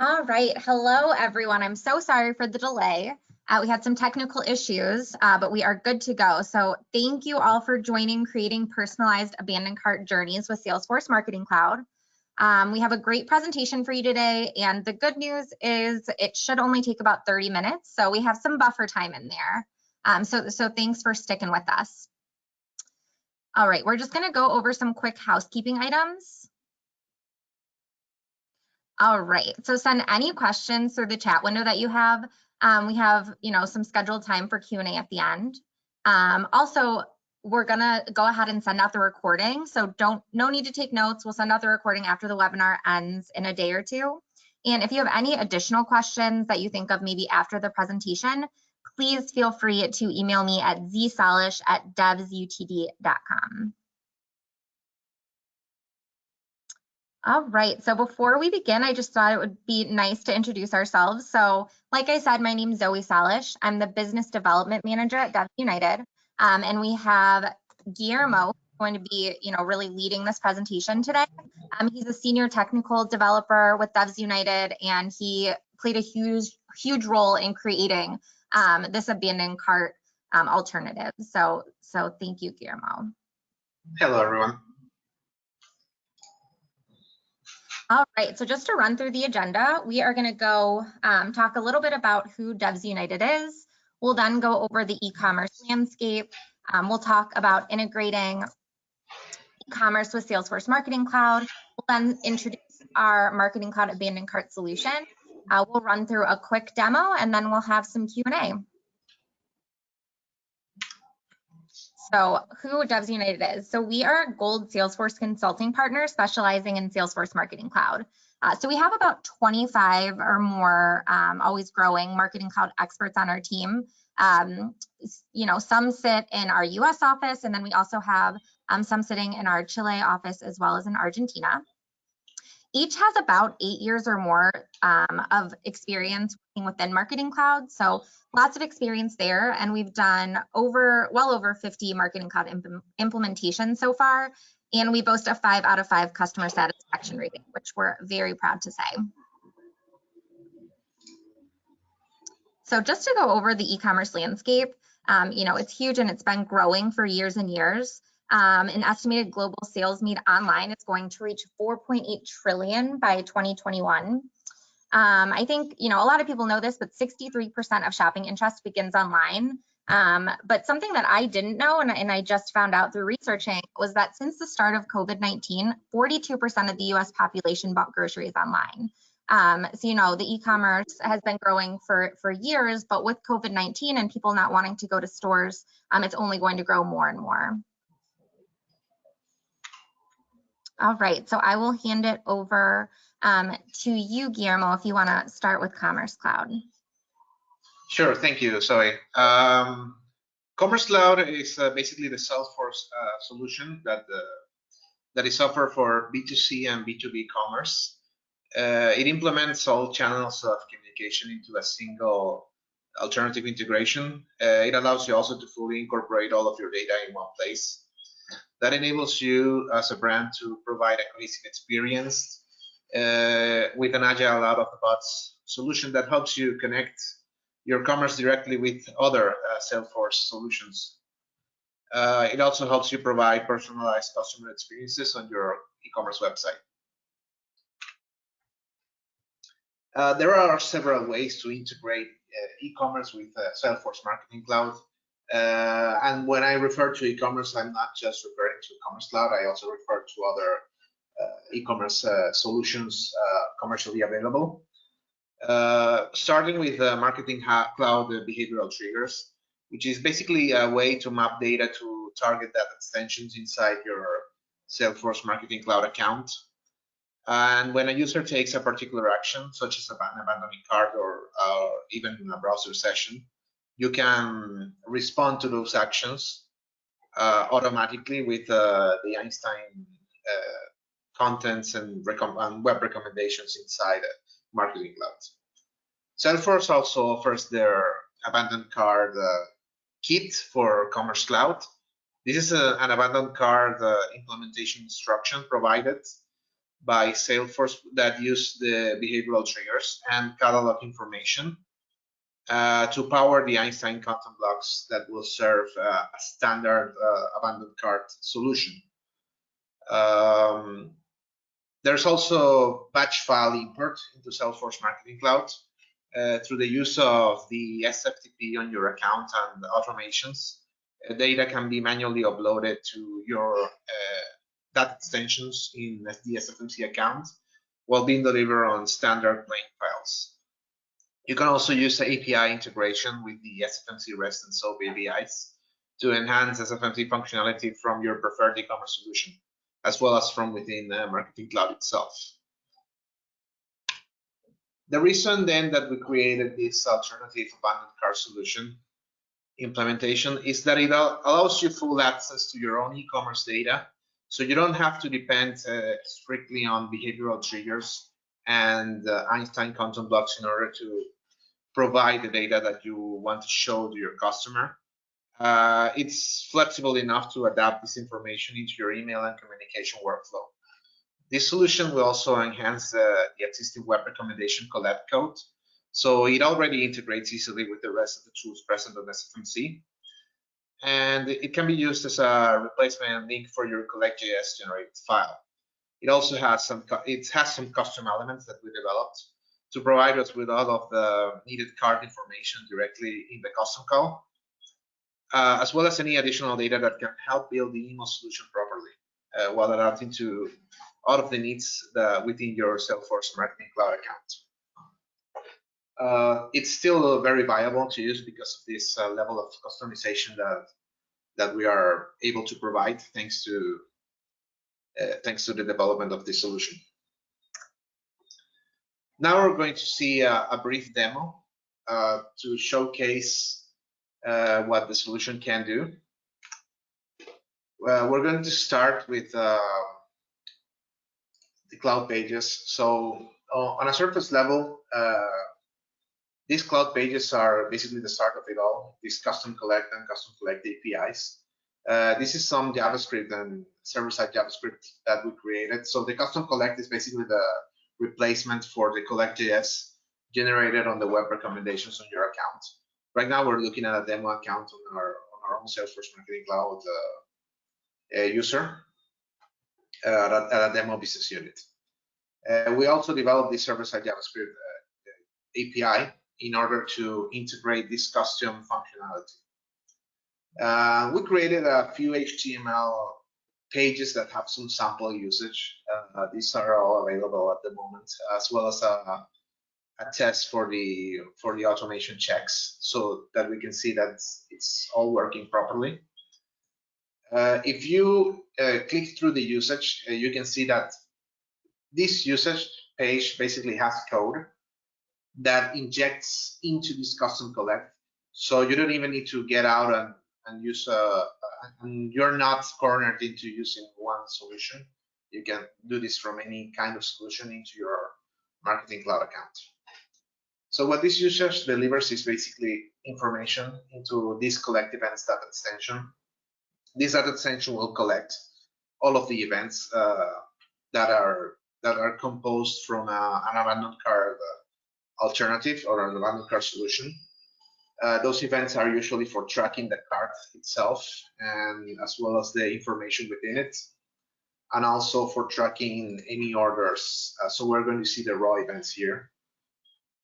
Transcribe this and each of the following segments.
All right. Hello, everyone. I'm so sorry for the delay. We had some technical issues, but we are good to go. So thank you all for joining Creating Personalized Abandoned Cart Journeys with Salesforce Marketing Cloud. We have a great presentation for you today, and the good news is it should only take about 30 minutes, so we have some buffer time in there. So thanks for sticking with us. All right, we're just going to go over some quick housekeeping items. All right, so send any questions through the chat window that you have. We have, some scheduled time for Q&A at the end. Also, we're gonna go ahead and send out the recording, so no need to take notes. We'll send out the recording after the webinar ends in a day or two. And if you have any additional questions that you think of maybe after the presentation, please feel free to email me at zsalish@devsutd.com. All right, so before we begin, I just thought it would be nice to introduce ourselves. So like I said, my name is Zoe Salish. I'm the Business Development Manager at Devs United. And we have Guillermo going to be, really leading this presentation today. He's a senior technical developer with Devs United, and he played a huge role in creating this abandoned cart alternative. So thank you, Guillermo. Hello, everyone. All right, so just to run through the agenda, we are going to go talk a little bit about who Devs United is. We'll then go over the e-commerce landscape. We'll talk about integrating e-commerce with Salesforce Marketing Cloud. We'll then introduce our Marketing Cloud Abandoned Cart solution. We'll run through a quick demo, and then we'll have some Q&A. So who Devs United is. So we are a gold Salesforce consulting partner specializing in Salesforce Marketing Cloud. So we have about 25 or more, always growing Marketing Cloud experts on our team. Some sit in our US office, and then we also have some sitting in our Chile office as well as in Argentina. Each has about 8 years or more of experience working within Marketing Cloud. So lots of experience there. And we've done well over 50 Marketing Cloud implementations so far. And we boast a 5 out of 5 customer satisfaction rating, which we're very proud to say. So just to go over the e-commerce landscape, it's huge and it's been growing for years and years. An estimated global sales made online is going to reach 4.8 trillion by 2021. I think, a lot of people know this, but 63% of shopping interest begins online. But something that I didn't know, and I just found out through researching, was that since the start of COVID-19, 42% of the US population bought groceries online. So, the e-commerce has been growing for years, but with COVID-19 and people not wanting to go to stores, it's only going to grow more and more. All right, so I will hand it over to you, Guillermo, if you want to start with Commerce Cloud. Sure, thank you, Zoe. Commerce Cloud is basically the Salesforce solution that is offered for B2C and B2B commerce. It implements all channels of communication into a single alternative integration. It allows you also to fully incorporate all of your data in one place. That enables you as a brand to provide a cohesive experience with an agile out-of-the-box solution that helps you connect your commerce directly with other Salesforce solutions. It also helps you provide personalized customer experiences on your e-commerce website. There are several ways to integrate e-commerce with Salesforce Marketing Cloud. And when I refer to e-commerce, I'm not just referring to Commerce Cloud. I also refer to other e-commerce solutions commercially available. Starting with Marketing Cloud behavioral triggers, which is basically a way to map data to target data extensions inside your Salesforce Marketing Cloud account. And when a user takes a particular action, such as abandoning cart or even a browser session, you can respond to those actions automatically with the Einstein contents and web recommendations inside Marketing Cloud. Salesforce also offers their abandoned cart kit for Commerce Cloud. This is an abandoned cart implementation instruction provided by Salesforce that use the behavioral triggers and catalog information to power the Einstein content blocks that will serve a standard abandoned cart solution. There's also batch file import into Salesforce Marketing Cloud through the use of the SFTP on your account and automations. Data can be manually uploaded to your data extensions in the SFMC account while being delivered on standard plain files. You can also use API integration with the SFMC REST and SOAP APIs to enhance SFMC functionality from your preferred e-commerce solution, as well as from within Marketing Cloud itself. The reason then that we created this alternative abandoned cart solution implementation is that it allows you full access to your own e-commerce data, so you don't have to depend strictly on behavioral triggers and Einstein content blocks in order to provide the data that you want to show to your customer. It's flexible enough to adapt this information into your email and communication workflow. This solution will also enhance the existing web recommendation collect code, so it already integrates easily with the rest of the tools present on SFMC, and it can be used as a replacement link for your collect.js generated file. It also has some custom elements that we developed to provide us with all of the needed cart information directly in the custom call, as well as any additional data that can help build the email solution properly while adapting to all of the needs within your Salesforce Marketing Cloud account. It's still very viable to use because of this level of customization that we are able to provide thanks to the development of this solution. Now we're going to see a brief demo to showcase what the solution can do. We're going to start with the cloud pages. So on a surface level, these cloud pages are basically the start of it all, these custom collect and custom collect APIs. This is some JavaScript and server-side JavaScript that we created. So the custom collect is basically the replacement for the collect.js generated on the web recommendations on your account. Right now, we're looking at a demo account on our own Salesforce Marketing Cloud user at a demo business unit. We also developed this server-side JavaScript API in order to integrate this custom functionality. We created a few HTML pages that have some sample usage. These are all available at the moment, as well as a test for the automation checks, so that we can see that it's all working properly. If you click through the usage, you can see that this usage page basically has code that injects into this custom collect, so you don't even need to get out and use and you're not cornered into using one solution. You can do this from any kind of solution into your Marketing Cloud account. So what this usage delivers is basically information into this collect events data extension. This data extension will collect all of the events that are composed from an abandoned cart alternative or an abandoned cart solution. Those events are usually for tracking the cart itself, and as well as the information within it, and also for tracking any orders. So we're going to see the raw events here.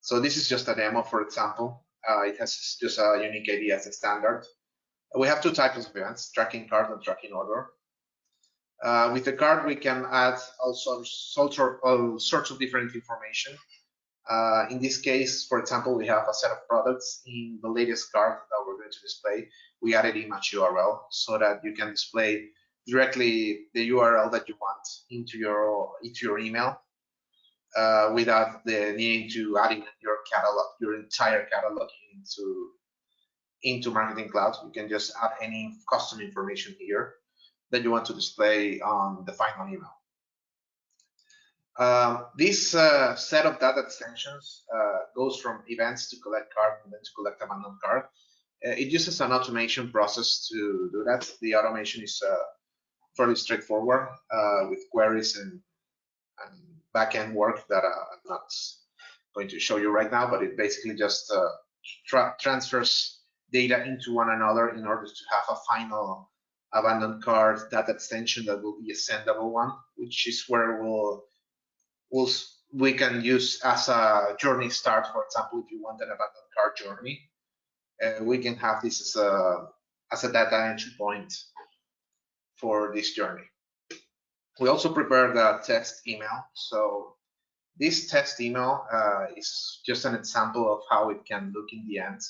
So this is just a demo, for example. It has just a unique ID as a standard. We have two types of events, tracking cart and tracking order. With the cart, we can add all sorts of different information. In this case, for example, we have a set of products in the latest cart that we're going to display. We added image URL so that you can display directly the URL that you want into your email without the need to add in your entire catalog into Marketing Cloud. You can just add any custom information here that you want to display on the final email. This set of data extensions goes from events to collect cart and then to collect abandoned cart. It uses an automation process to do that. The automation is fairly straightforward with queries back-end work that I'm not going to show you right now, but it basically just transfers data into one another in order to have a final abandoned cart data extension that will be a sendable one, which is where we can use as a journey start. For example, if you want an abandoned cart journey, we can have this as a data entry point for this journey. We also prepared a test email. So this test email is just an example of how it can look in the end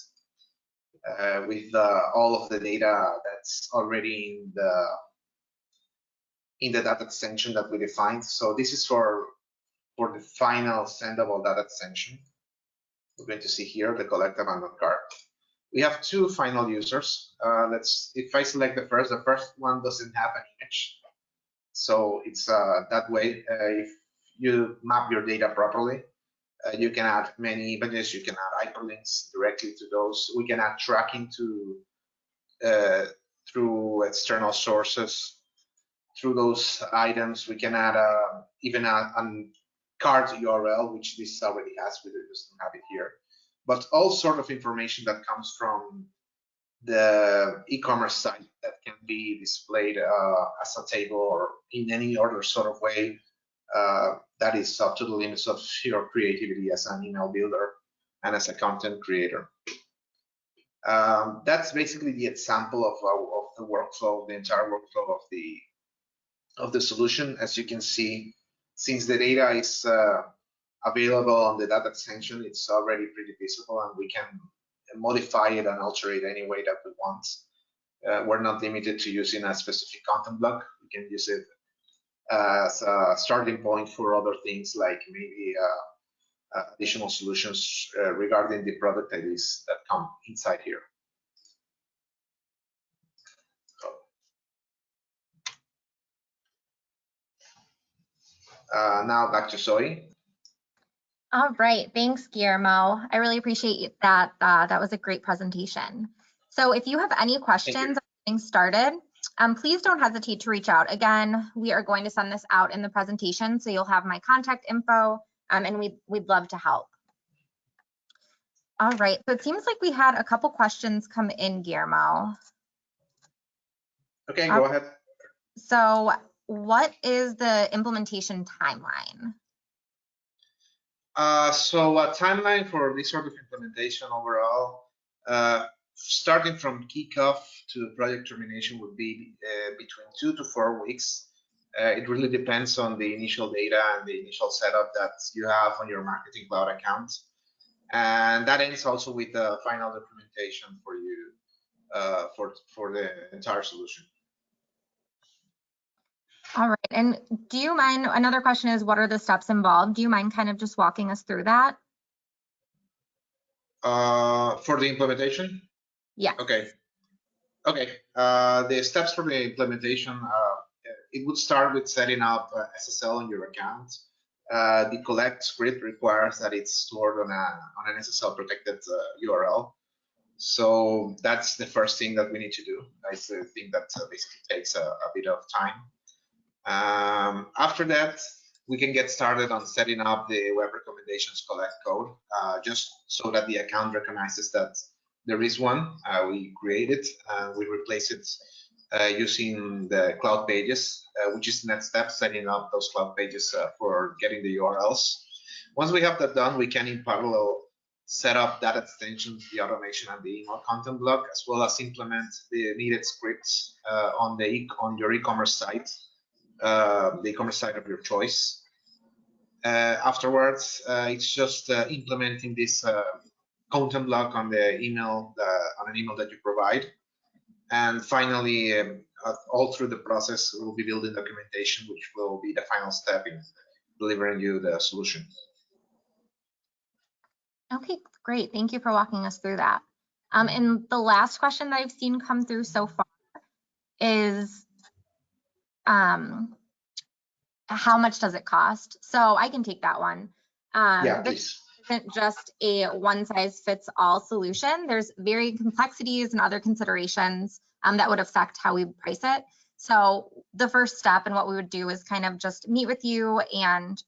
with all of the data that's already in the data extension that we defined. So this is for the final sendable data extension. We're going to see here the collect abandoned cart. We have two final users. If I select the first one doesn't have an image. So it's that way, if you map your data properly, you can add many images, you can add hyperlinks directly to those. We can add tracking through external sources, through those items. We can add even a cart URL, which this already has, we just don't have it here. But all sort of information that comes from the e-commerce site that can be displayed as a table or in any other sort of way that is up to the limits of your creativity as an email builder and as a content creator. That's basically the example of the workflow, the entire workflow of the solution. As you can see, since the data is available on the data extension, it's already pretty visible, and we can modify it and alter it any way that we want. We're not limited to using a specific content block. We can use it as a starting point for other things, like maybe additional solutions regarding the product IDs that come inside here. Now back to Zoe. All right, thanks, Guillermo. I really appreciate that. That was a great presentation. So if you have any questions getting started, please don't hesitate to reach out. Again, we are going to send this out in the presentation, so you'll have my contact info, and we'd love to help. All right, so it seems like we had a couple questions come in, Guillermo. Okay, go ahead. So what is the implementation timeline? So a timeline for this sort of implementation overall, starting from kickoff to project termination, would be between 2 to 4 weeks. It really depends on the initial data and the initial setup that you have on your Marketing Cloud account. And that ends also with the final implementation for you for the entire solution. All right, and do you mind, another question is, what are the steps involved? Do you mind kind of just walking us through that? For the implementation? Yeah. Okay. The steps for the implementation, it would start with setting up SSL on your account. The collect script requires that it's stored on an SSL protected URL. So that's the first thing that we need to do. It's the thing that basically takes a bit of time. After that, we can get started on setting up the web recommendations collect code, just so that the account recognizes that there is one. We create it, we replace it using the cloud pages, which is the next step, setting up those cloud pages for getting the URLs. Once we have that done, we can in parallel set up data extensions, the automation, and the email content block, as well as implement the needed scripts on your e-commerce site. The e-commerce site of your choice. Afterwards, it's just implementing this content block on the email, on an email that you provide. And finally, all through the process, we'll be building documentation, which will be the final step in delivering you the solution. Okay, great. Thank you for walking us through that. And the last question that I've seen come through so far is, how much does it cost? So I can take that one. Yeah, please. This isn't just a one-size-fits-all solution. There's complexities and other considerations that would affect how we price it. So the first step, and what we would do is kind of just meet with you and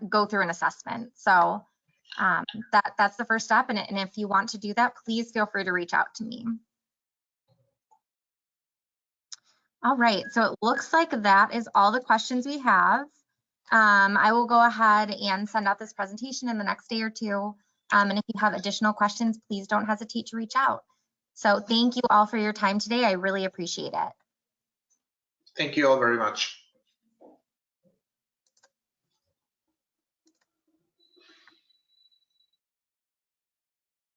go through an assessment. So that's the first step. And if you want to do that, please feel free to reach out to me. All right, so it looks like that is all the questions we have. I will go ahead and send out this presentation in the next day or two. And if you have additional questions, please don't hesitate to reach out. So thank you all for your time today. I really appreciate it. Thank you all very much.